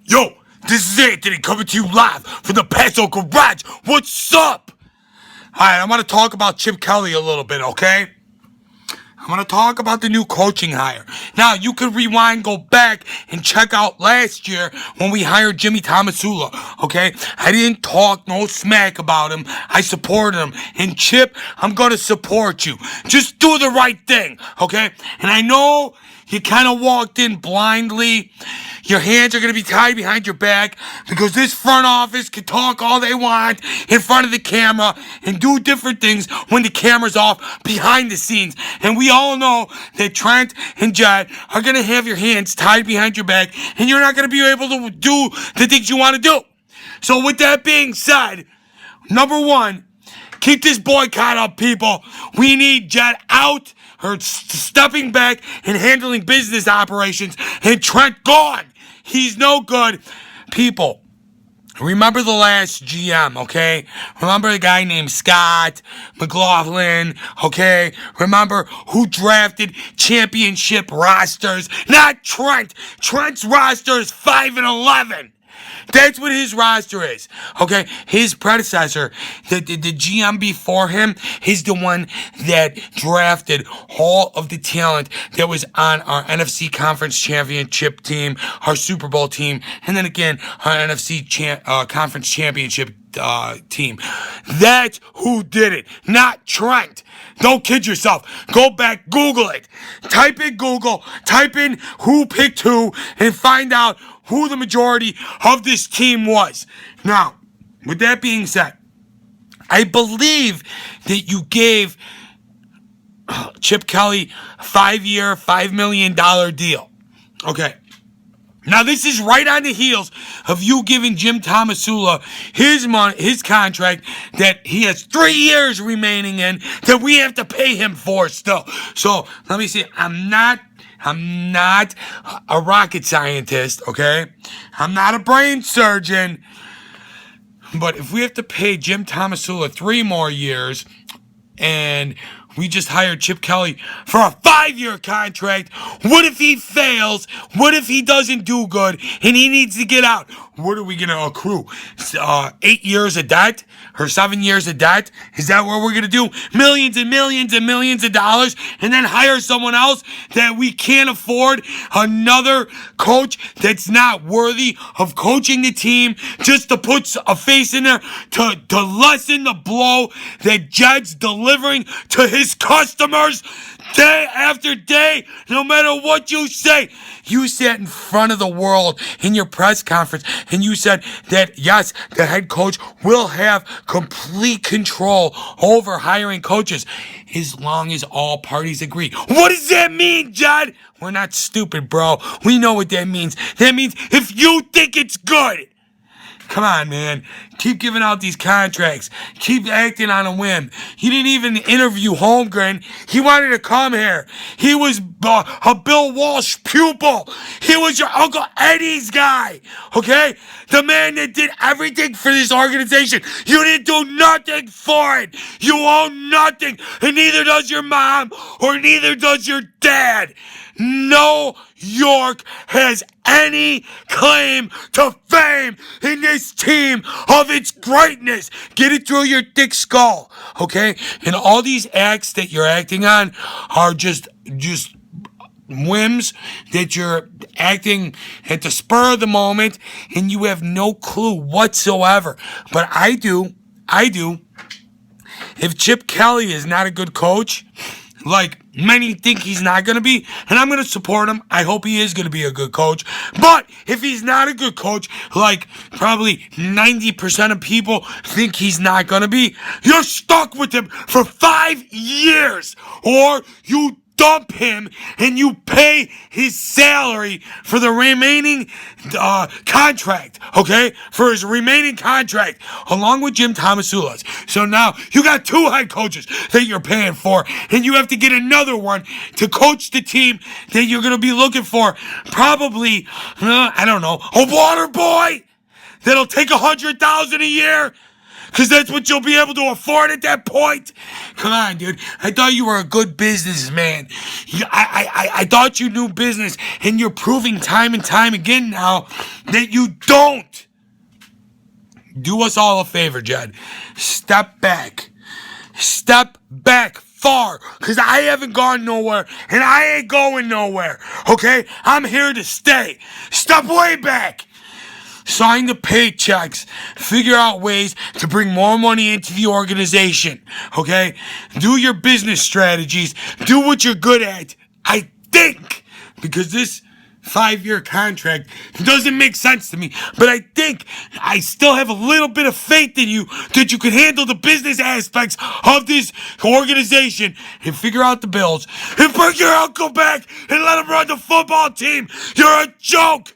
Yo, this is Anthony coming to you live from the Passo Garage. What's up? Alright, I'm going to talk about Chip Kelly a little bit, okay? I'm going to talk about the new coaching hire. Now, you can rewind, go back, and check out last year when we hired Jimmy Tomasula, okay? I didn't talk no smack about him. I supported him. And Chip, I'm going to support you. Just do the right thing, okay? And I know you kind of walked in blindly. Your hands are going to be tied behind your back because this front office can talk all they want in front of the camera and do different things when the camera's off behind the scenes. And we all know that Trent and Jed are going to have your hands tied behind your back and you're not going to be able to do the things you want to do. So with that being said, number one, keep this boycott up, people. We need Jed out or stepping back and handling business operations and Trent gone. He's no good. People, remember the last GM, okay? Remember a guy named Scott McLaughlin, okay? Remember who drafted championship rosters? Not Trent. Trent's roster is 5-11. That's what his roster is, okay? His predecessor, the GM before him, is the one that drafted all of the talent that was on our NFC Conference Championship team, our Super Bowl team, and then again, our NFC Conference Championship team. That's who did it, not Trent. Don't kid yourself. Go back, Google it. Type in Google, type in who picked who, and find out who the majority of this team was. Now, with that being said, I believe that you gave Chip Kelly a 5-year, $5 million deal. Okay. Now, this is right on the heels of you giving Jim Tomasula his money, his contract that he has 3 years remaining in that we have to pay him for still. So, let me see. I'm not a rocket scientist, okay? I'm not a brain surgeon. But if we have to pay Jim Tomasula 3 more years and we just hired Chip Kelly for a 5-year contract, what if he fails? What if he doesn't do good and he needs to get out? What are we going to accrue? 8 years of debt or 7 years of debt? Is that what we're going to do? Millions and millions and millions of dollars and then hire someone else that we can't afford? Another coach that's not worthy of coaching the team just to put a face in there to lessen the blow that Jed's delivering to his customers day after day, no matter what you say. You sat in front of the world in your press conference and you said that, yes, the head coach will have complete control over hiring coaches as long as all parties agree. What does that mean, Jed? We're not stupid, bro. We know what that means. That means if you think it's good. Come on, man. Keep giving out these contracts. Keep acting on a whim. He didn't even interview Holmgren. He wanted to come here. He was a Bill Walsh pupil. He was your Uncle Eddie's guy, okay? The man that did everything for this organization. You didn't do nothing for it. You own nothing, and neither does your mom, or neither does your dad. No York has any claim to fame in this team of its greatness. Get it through your thick skull, okay? And all these acts that you're acting on are just whims that you're acting at the spur of the moment and you have no clue whatsoever. But I do. If Chip Kelly is not a good coach, like many think he's not going to be, and I'm going to support him. I hope he is going to be a good coach. But if he's not a good coach, like probably 90% of people think he's not going to be, you're stuck with him for 5 years, or you dump him and you pay his salary for the remaining contract, okay? For his remaining contract, along with Jim Tomasula's. So now you got 2 head coaches that you're paying for, and you have to get another one to coach the team that you're going to be looking for. Probably, I don't know, a water boy that'll take $100,000 a year. Because that's what you'll be able to afford at that point. Come on, dude. I thought you were a good businessman. I thought you knew business, and you're proving time and time again now that you don't. Do us all a favor, Jed. Step back. Step back far, because I haven't gone nowhere, and I ain't going nowhere, okay? I'm here to stay. Step way back. Sign the paychecks. Figure out ways to bring more money into the organization, okay? Do your business strategies. Do what you're good at, I think, because this 5-year contract doesn't make sense to me, but I think I still have a little bit of faith in you that you can handle the business aspects of this organization and figure out the bills and bring your uncle back and let him run the football team. You're a joke.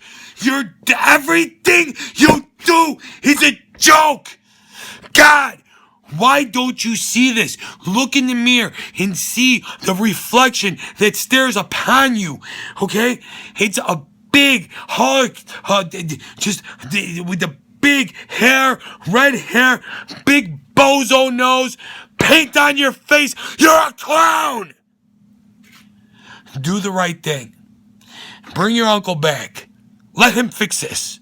Everything you do is a joke. God, why don't you see this? Look in the mirror and see the reflection that stares upon you, okay? It's a big hug, with the big hair, red hair, big bozo nose, paint on your face. You're a clown. Do the right thing. Bring your uncle back. Let him fix this.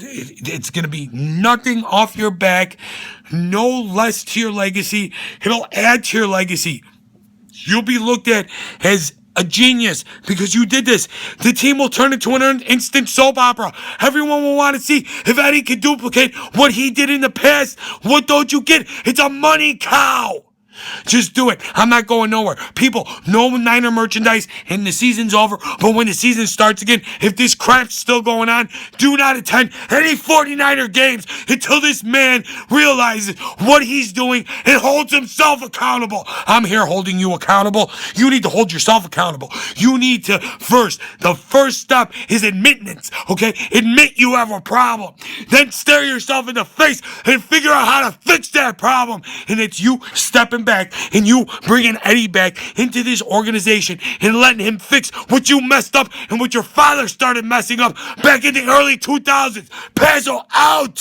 It's going to be nothing off your back, no less to your legacy. It'll add to your legacy. You'll be looked at as a genius because you did this. The team will turn into an instant soap opera. Everyone will want to see if Eddie can duplicate what he did in the past. What don't you get? It's a money cow. Just do it. I'm not going nowhere. People, no Niner merchandise and the season's over. But when the season starts again, if this crap's still going on, do not attend any 49er games until this man realizes what he's doing and holds himself accountable. I'm here holding you accountable. You need to hold yourself accountable. You need to the first step is admittance, okay? Admit you have a problem. Then stare yourself in the face and figure out how to fix that problem. And it's you stepping back and you bringing Eddie back into this organization and letting him fix what you messed up and what your father started messing up back in the early 2000s. Passo out!